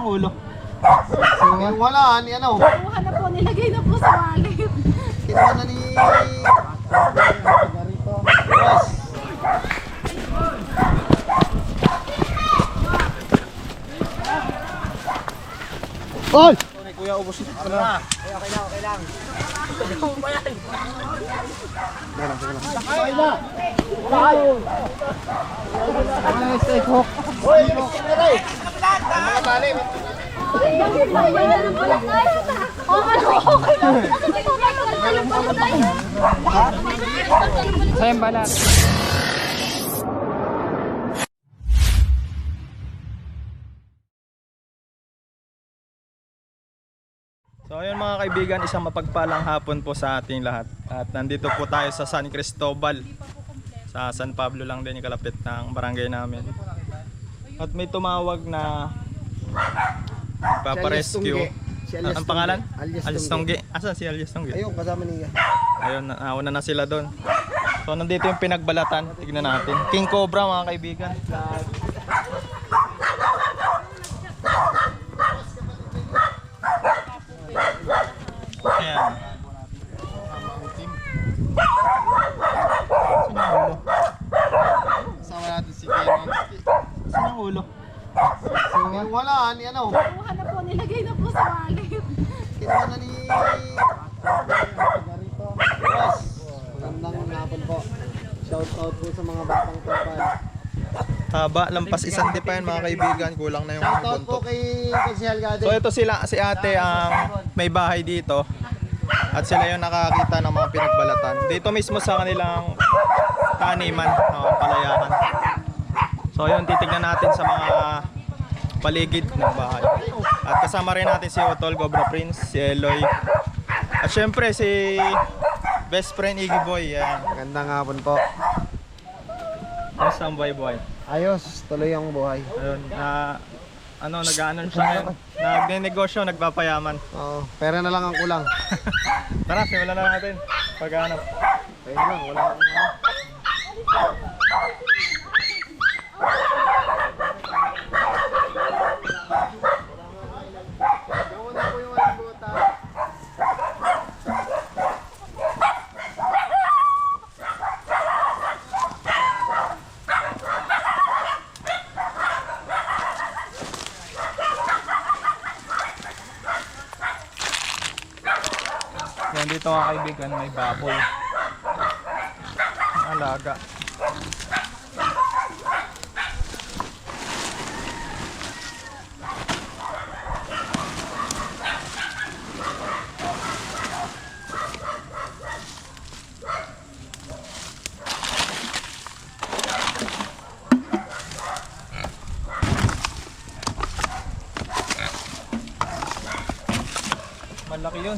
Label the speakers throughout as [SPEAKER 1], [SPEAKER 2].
[SPEAKER 1] ang ulo?
[SPEAKER 2] Yung wala, ni ano?
[SPEAKER 3] Kuha na po, nilagay na po sa wallet.
[SPEAKER 2] Kinuha na ni... Yes. Oy!
[SPEAKER 1] Sorry kuya, ubos ito na.
[SPEAKER 2] Okay lang. Stay hook. Oy, stay. Mga tali.
[SPEAKER 1] Sayang balat. So ayun mga kaibigan, isang mapagpalang hapon po sa ating lahat. At nandito po tayo sa San Cristobal. Sa San Pablo lang din yung kalapit ng barangay namin. At may tumawag na paparescue. Ang pangalan? Alias Tongge. Asa si Alias Tongge?
[SPEAKER 2] Ayun, kasama niya.
[SPEAKER 1] Ayun, nauna na sila doon. So nandito yung pinagbalatan. Tignan natin. King Cobra mga kaibigan. Ayan. Sino ang ulo?
[SPEAKER 2] Kasama natin si Kenny.
[SPEAKER 1] Sino ang ulo?
[SPEAKER 2] Yung wala, ni ano?
[SPEAKER 3] Kuha na po, nilagay na po sa wallet.
[SPEAKER 2] Kinuha na ni... Yes. Magandang hapon po. Shout out po sa mga batang tropa.
[SPEAKER 1] Haba, lampas isang di pa yan mga kaibigan. Kulang na yung
[SPEAKER 2] Shout out po
[SPEAKER 1] buntot.
[SPEAKER 2] kay Sihal Gade.
[SPEAKER 1] So ito sila, si ate ang may bahay dito. At sila yung nakakita ng mga pinagbalatan. Dito mismo sa kanilang taniman, palayahan. So yun, titignan natin sa mga paligid ng bahay. At kasama rin natin si Otol, Cobra Prince, si Eloy. At syempre si best friend Iggy Boy. Yan.
[SPEAKER 2] Magandang hapon po.
[SPEAKER 1] Kamusta ang buhay-buhay?
[SPEAKER 2] Ayos, tuloy ang buhay.
[SPEAKER 1] Ayun, nag-ano siya ngayon. Nagnenegosyo, nagpapayaman.
[SPEAKER 2] Oo, pera na lang ang kulang.
[SPEAKER 1] Tara, simulan na natin. Pag-ano.
[SPEAKER 2] Pera lang, wala akong ano.
[SPEAKER 1] Yan dito mga kaibigan, may baboy. Ang alaga. Malaki yun.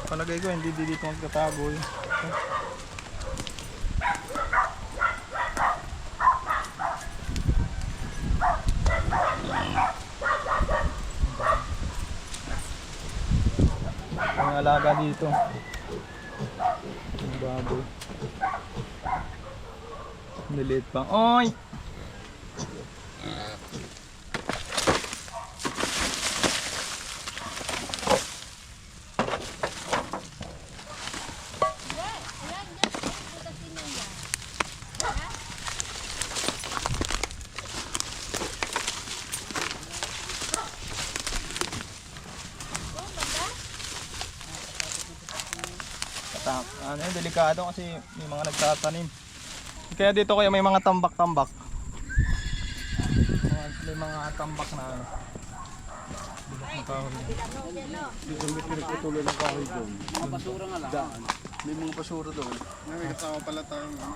[SPEAKER 1] Palagay ko hindi dito magtatago yun. Ang alaga dito. Ang baboy. Niliit pa. Oy! Ano yun, delikado kasi may mga nagtatanim. Kaya dito kaya may mga tambak-tambak. May mga tambak na ano.
[SPEAKER 2] Dito may pinagputuloy ng kahoy doon. Mga basura nga lang. May mga basura doon. May kasama pala tayong ano.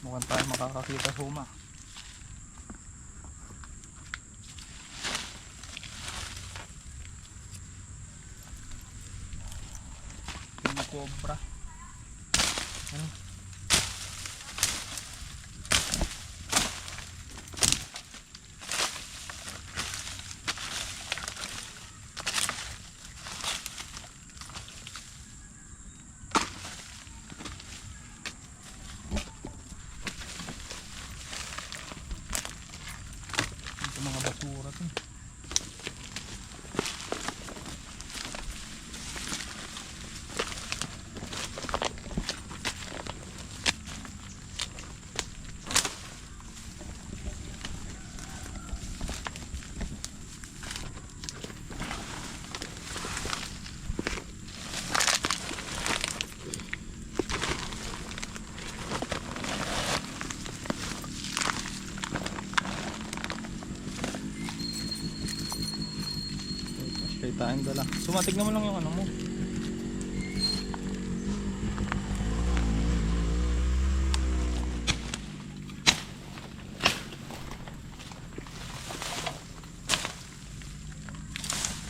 [SPEAKER 1] Mukhang tayo makakakita huma. King Cobra. Ano? tayong dala. Sumatig naman lang yung ano mo.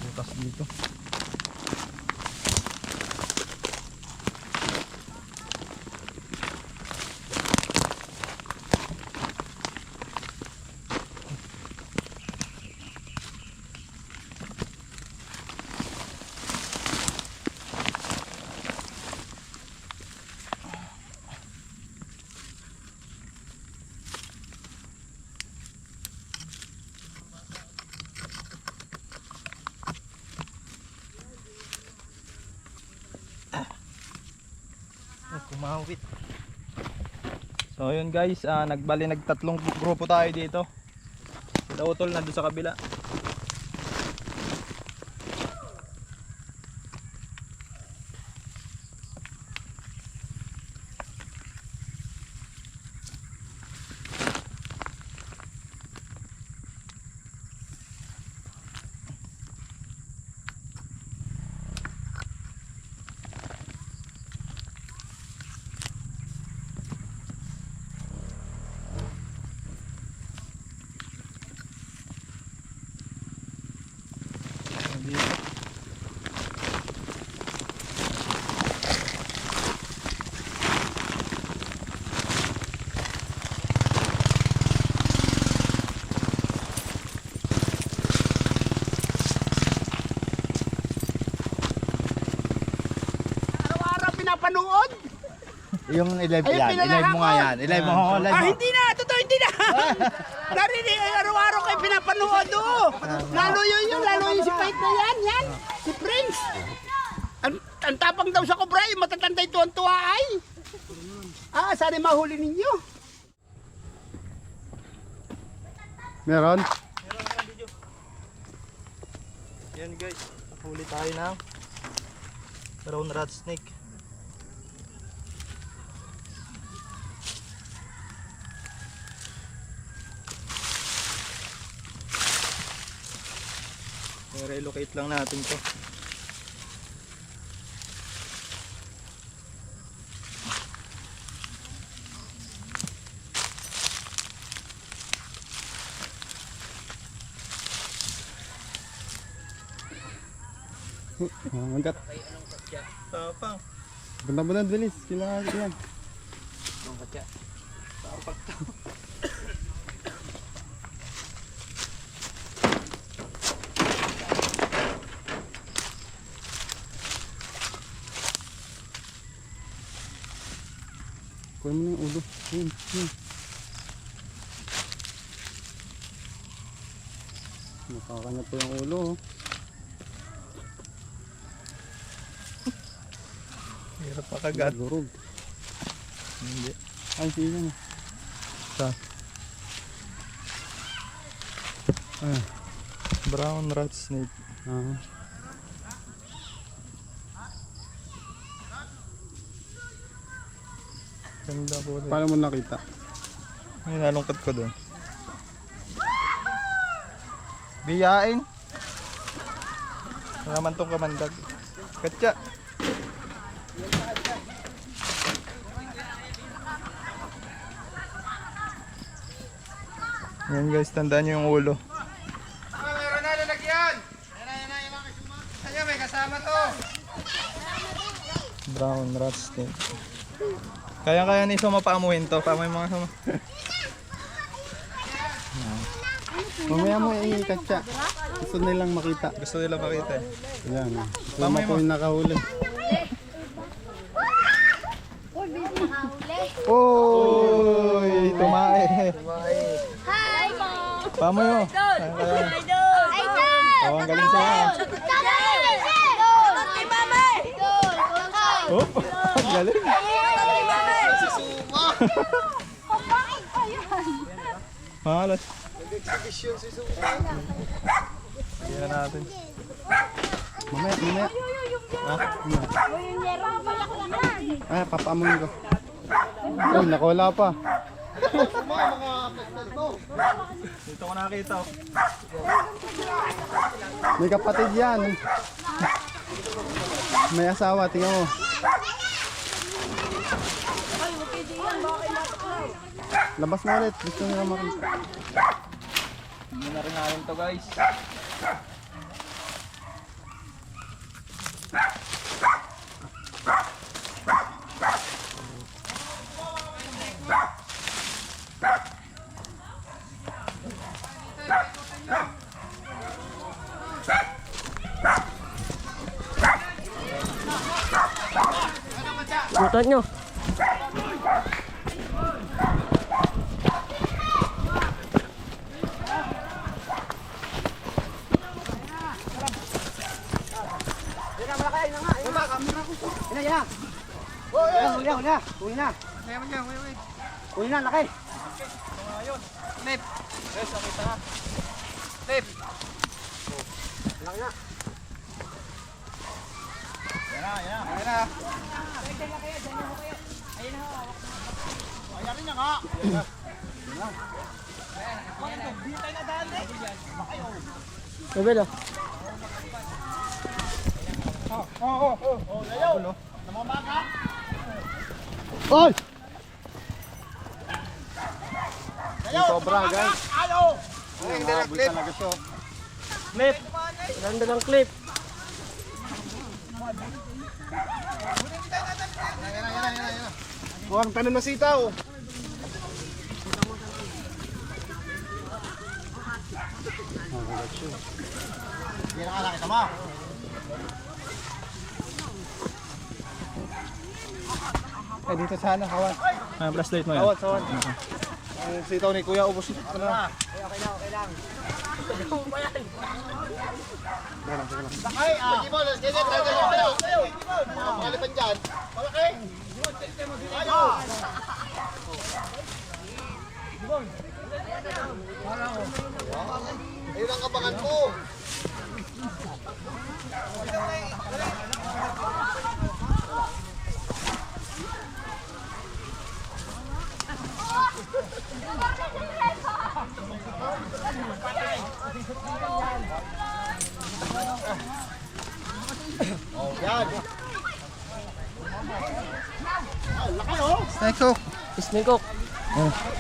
[SPEAKER 1] Bukas dito. Kumawit. So yun guys, nagtatlong grupo tayo dito. Sila Utol na doon sa kabila.
[SPEAKER 2] Pinapanood?
[SPEAKER 4] Yung i-live
[SPEAKER 2] Ayun,
[SPEAKER 4] yan,
[SPEAKER 2] pinalahan
[SPEAKER 4] i-live mo nga
[SPEAKER 2] ko.
[SPEAKER 4] yan. I-live mo, live mo.
[SPEAKER 2] Hindi na! Totoo, hindi na! Narinig, araw-araw kayo pinapanood, oh! Lalo yun, lalo yun si Pait na yan, si Prince! Ang tapang daw sa kubra, yung matatanda ito ang tuwa ay! Sana mahuli ninyo! Meron?
[SPEAKER 1] Yan guys, huli tayo ng brown rat snake. I-relocate lang natin to.
[SPEAKER 2] Magat.
[SPEAKER 1] Tapang.
[SPEAKER 2] Banda-banda, bilis. Kailangan yan. Kuha mo na yung ulo. Yun. Nakakanya pa yung ulo.
[SPEAKER 1] Hirap makagat.
[SPEAKER 2] Gurog.
[SPEAKER 1] Hindi.
[SPEAKER 2] Ay, sige.
[SPEAKER 1] Sa brown rat snake. Ganda po rin.
[SPEAKER 2] Paano mo nakita?
[SPEAKER 1] May nalungkot ko doon. Biyain. Wala man tong kamandag. Katya. Yan guys, tandaan nyo yung ulo.
[SPEAKER 2] Meron na lalagyan! Ayan, may kasama to!
[SPEAKER 1] Brown rat snake. Kaya ni Soma paamuhin to. Paamuhin mga Soma.
[SPEAKER 2] Mamaya mo i-katsa. Gusto nilang makita.
[SPEAKER 1] Gusto nila makita eh.
[SPEAKER 2] Ayan.
[SPEAKER 1] Pamay
[SPEAKER 2] Tama po
[SPEAKER 1] mo.
[SPEAKER 2] yung nakahuli.
[SPEAKER 1] Uy, tumae.
[SPEAKER 3] Hi, po!
[SPEAKER 1] Paamoy mo. Oh, ang galing sa'yo. Oh, ang galing. Mahalas. Tingnan natin.
[SPEAKER 2] Mamaya.
[SPEAKER 1] Ha?
[SPEAKER 2] Ay, papaamuin ko. Uy, nakawala pa.
[SPEAKER 1] Dito ko nakita. Oh.
[SPEAKER 5] May kapatid yan. May asawa, tingnan mo. Labas mo ulit, gusto nila makita.
[SPEAKER 1] Hindi na rin namin to guys.
[SPEAKER 6] Butat nyo.
[SPEAKER 2] Kunin na, laki.
[SPEAKER 1] Lip. Yes, nakita na. Lip.
[SPEAKER 2] Laki na.
[SPEAKER 1] Ayan na.
[SPEAKER 2] Ayan na nga.
[SPEAKER 6] Level oh.
[SPEAKER 5] Oy!
[SPEAKER 2] Sobra, guys. Ayaw.
[SPEAKER 5] Habol talaga siya.
[SPEAKER 6] Clip. Ganda ng clip.
[SPEAKER 5] Huwag tanan na sitaw.
[SPEAKER 2] Hindi na nga nakita mo.
[SPEAKER 5] Eh, dito sana, kawan.
[SPEAKER 1] Flashlight mo yan.
[SPEAKER 5] Kawan, kawan. Ang sitaw ni Kuya, ubos. Ano na?
[SPEAKER 2] Lakay, Jimon, ganyan, kayo. Makalipan dyan. Malaki. Ayaw. Ayun ang kabangan mo. Oh, yan. Laki oh.
[SPEAKER 5] Snake hook.
[SPEAKER 6] Snake hook.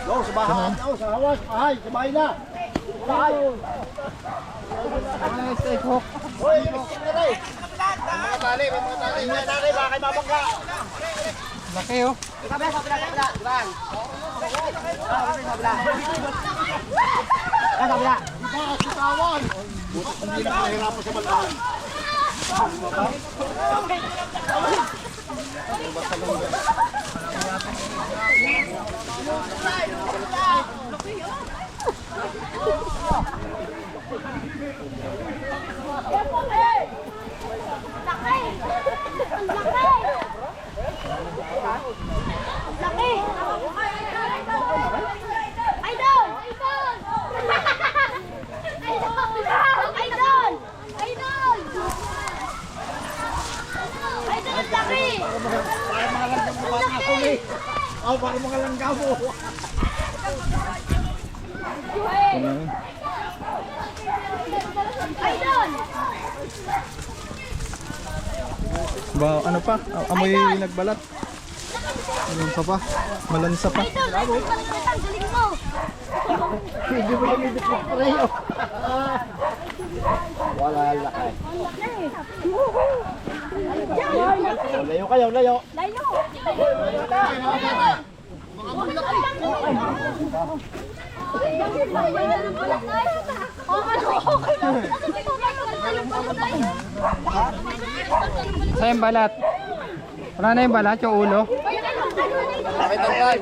[SPEAKER 2] Go, sa bahay. Go, sa hawas. Bahay, sa bahay na. Bahay.
[SPEAKER 5] Snake hook.
[SPEAKER 2] Hoy, yung stick na rin. May mga tali, may mga tali. May mga tali, baka kayo mabangga.
[SPEAKER 5] Laki oh.
[SPEAKER 2] Sabi, sabila. Diban. Sabila. Sabila. Diba, sitawan. Butot hindi na kahirapan sa balaan. Oh, baka mga langga mo.
[SPEAKER 1] Ba, ano pa? Amoy nagbalat.
[SPEAKER 5] Malansa pa.
[SPEAKER 1] Malansa pa.
[SPEAKER 3] Galing mo!
[SPEAKER 2] Hindi mo yung ibig mo pareho. Wala lakay. Layo kayo, layo.
[SPEAKER 3] Layo!
[SPEAKER 5] Saan yung balat? Wala na yung balat, yung ulo.
[SPEAKER 2] Bakit ang guy?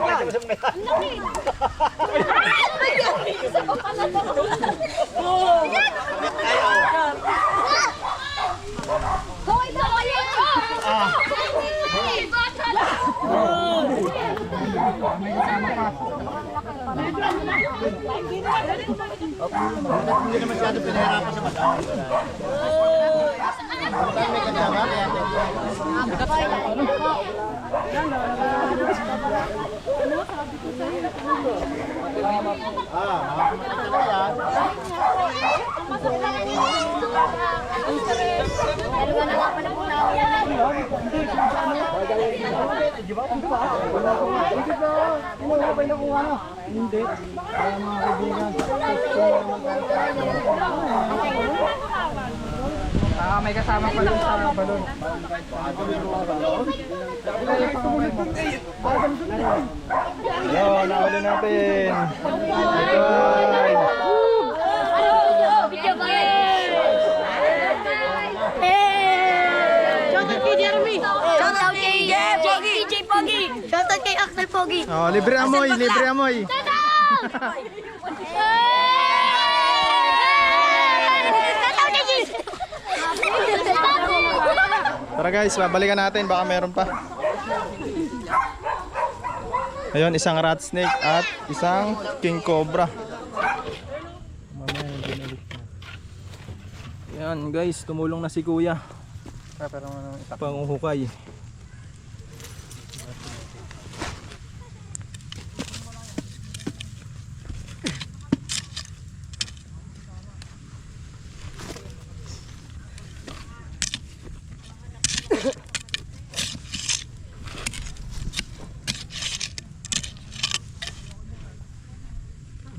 [SPEAKER 3] Hoy, babayin ko!
[SPEAKER 2] Hindi na masyado pinahirapan sa mata. May kanya ba?
[SPEAKER 3] Dalawa na nga pala po na ako.
[SPEAKER 5] May kasama pa lang sa balon.
[SPEAKER 1] Yo, nahuli natin. Ito.
[SPEAKER 3] Video ba Shoutout kay Jeremy. Shoutout kay DJ Pogi. Shoutout kay Axel Pogi.
[SPEAKER 1] Oh, libre amoy, libre amoy. Tara guys, babalikan natin, baka meron pa. Ayun, isang rat snake at isang king cobra. Yan guys, tumulong na si kuya. Panguhukay.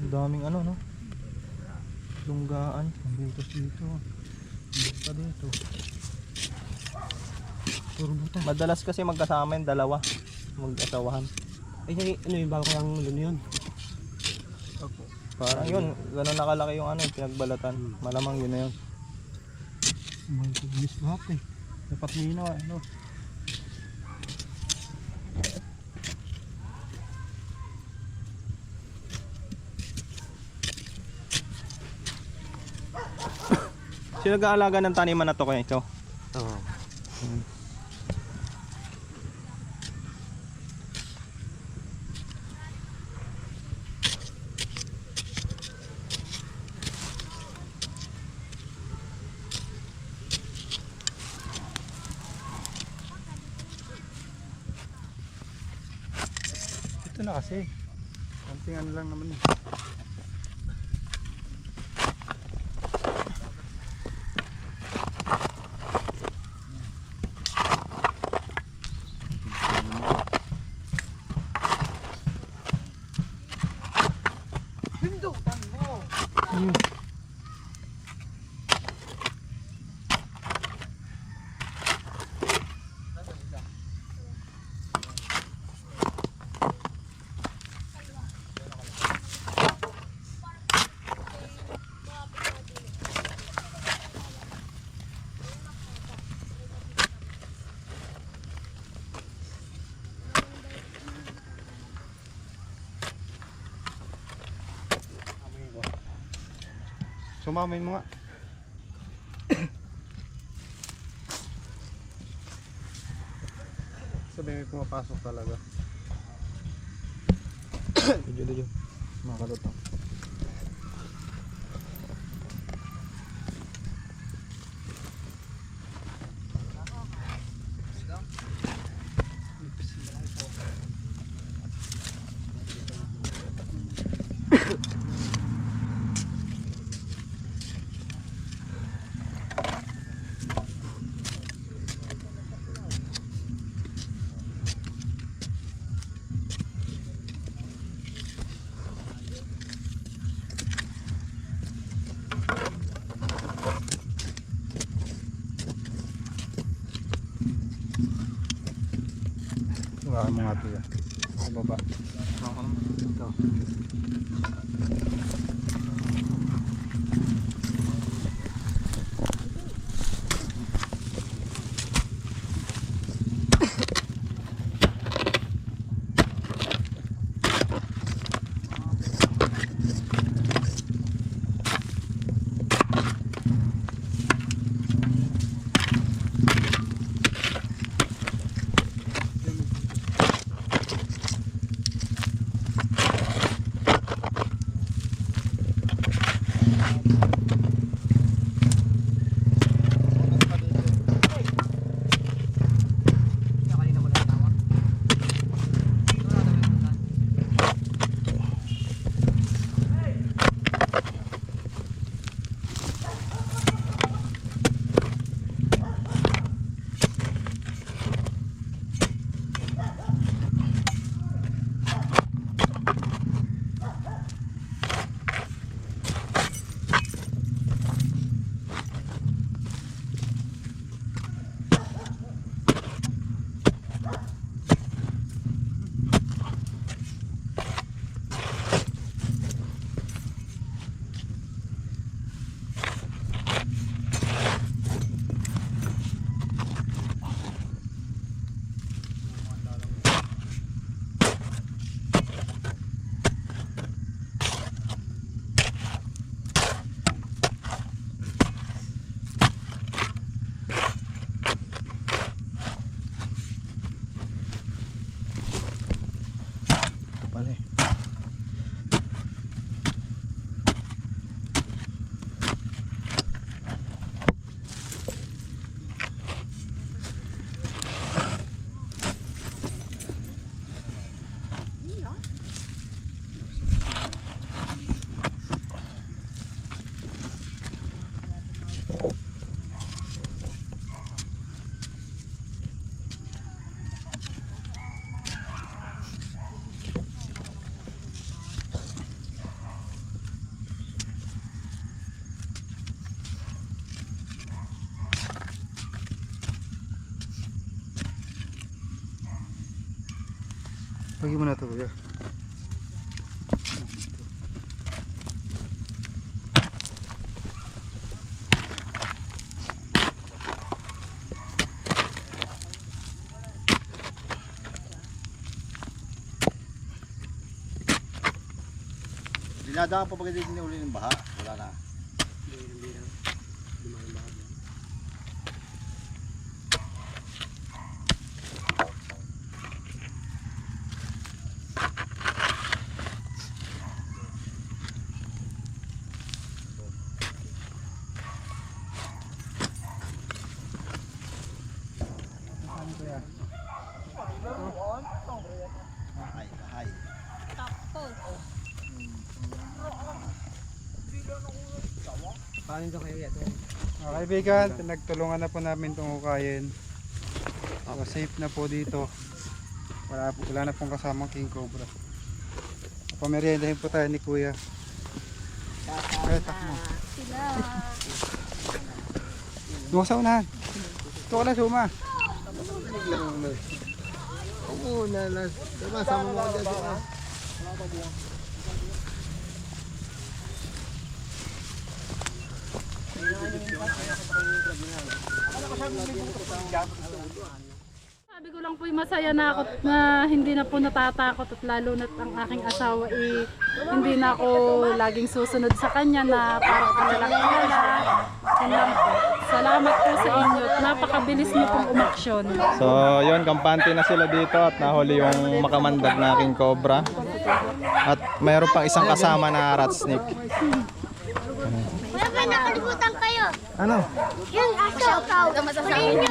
[SPEAKER 1] Ang daming ano, no? Lunggaan. Ang butas dito. Butas pa dito. Puro butas. Madalas kasi magkasama yung dalawa. Mag-asawahan.
[SPEAKER 6] Ay, ano yung bago kayang luno yun?
[SPEAKER 1] Parang yun. Gano'n nakalaki yung ano, pinagbalatan. Malamang yun na yun.
[SPEAKER 4] May goodness lahat eh. Dapat nino ano.
[SPEAKER 1] Sino nag-aalaga ng taniman na to kayo? Ikaw?
[SPEAKER 6] Oo.
[SPEAKER 4] Ito na kasi. Konting ano lang naman eh. Sumamain mo nga. Sabi may pumapasok talaga.
[SPEAKER 1] Dito.
[SPEAKER 4] Makakalutang. Wala mga ito yan. Sa baba. Ito. Lagi mo na ito, kuya.
[SPEAKER 7] Dinadaan pa pag hindi uli ng baha. Wala na. Ay, ay.
[SPEAKER 6] Paano daw kayo yan?
[SPEAKER 5] Mga kaibigan, pinagtulungan na po namin itong hukayin. So, safe na po dito. Wala na pong kasamang king cobra. Pameriendahin po tayo ni kuya. Ay, takmo. Doon sa unahan. Ito ka lang suma.
[SPEAKER 7] Oo, sama mo ako dyan.
[SPEAKER 8] Sabi ko lang po masaya na ako na hindi na po natatakot at lalo na ang aking asawa hindi na ako laging susunod sa kanya na parang kanilang-kilala. Yun lang po. Salamat po sa inyo at napakabilis niyo pong umaksyon.
[SPEAKER 1] So, yun, kampante na sila dito at nahuli yung makamandag na aking cobra. At mayroon pang isang kasama na rat snake.
[SPEAKER 3] Wala ba nakalimutan kayo?
[SPEAKER 1] Ano?
[SPEAKER 3] Yung aso. Masasabi niyo.